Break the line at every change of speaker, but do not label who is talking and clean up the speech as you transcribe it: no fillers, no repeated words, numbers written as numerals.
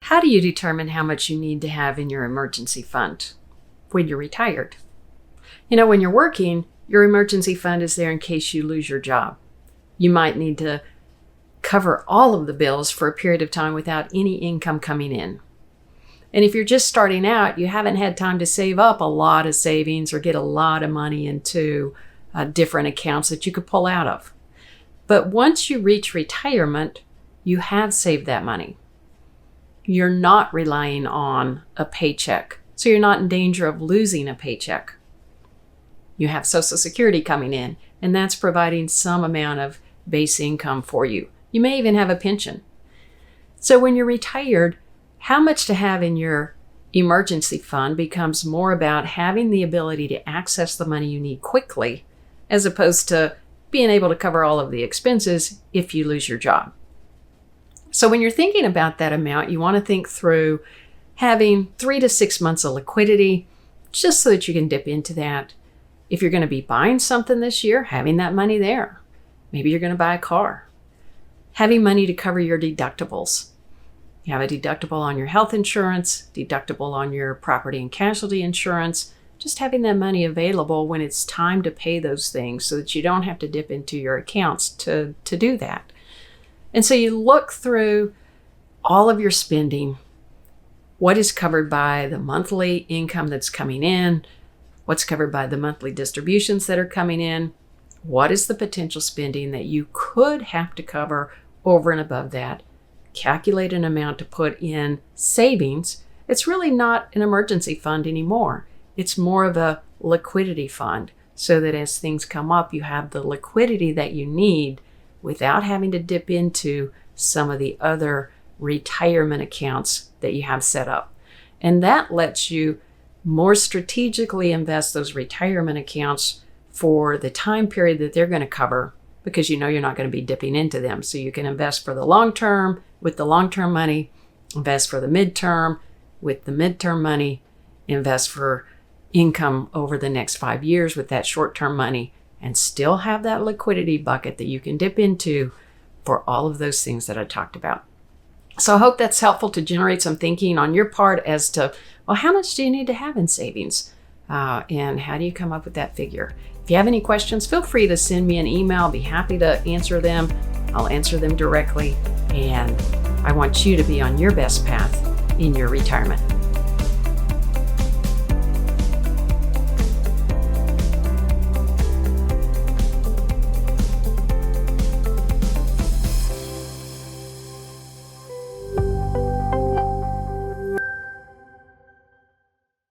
How do you determine how much you need to have in your emergency fund when you're retired? When you're working, your emergency fund is there in case you lose your job. You might need to cover all of the bills for a period of time without any income coming in. And if you're just starting out, you haven't had time to save up a lot of savings or get a lot of money into different accounts that you could pull out of. But once you reach retirement, you have saved that money. You're not relying on a paycheck, so you're not in danger of losing a paycheck. You have Social Security coming in, and that's providing some amount of base income for you. You may even have a pension. So when you're retired, how much to have in your emergency fund becomes more about having the ability to access the money you need quickly, as opposed to being able to cover all of the expenses if you lose your job. So when you're thinking about that amount, you want to think through having 3 to 6 months of liquidity, just so that you can dip into that. If you're going to be buying something this year, having that money there. Maybe you're going to buy a car. Having money to cover your deductibles. You have a deductible on your health insurance, deductible on your property and casualty insurance. Just having that money available when it's time to pay those things so that you don't have to dip into your accounts to do that. And so you look through all of your spending, what is covered by the monthly income that's coming in, what's covered by the monthly distributions that are coming in, what is the potential spending that you could have to cover over and above that, calculate an amount to put in savings. It's really not an emergency fund anymore. It's more of a liquidity fund, so that as things come up, you have the liquidity that you need without having to dip into some of the other retirement accounts that you have set up. And that lets you more strategically invest those retirement accounts for the time period that they're going to cover, because you're not going to be dipping into them. So you can invest for the long term with the long-term money, invest for the midterm with the midterm money, invest for income over the next 5 years with that short-term money, and still have that liquidity bucket that you can dip into for all of those things that I talked about. So I hope that's helpful to generate some thinking on your part as to, well, how much do you need to have in savings? And how do you come up with that figure? If you have any questions, feel free to send me an email. I'll be happy to answer them. I'll answer them directly. And I want you to be on your best path in your retirement.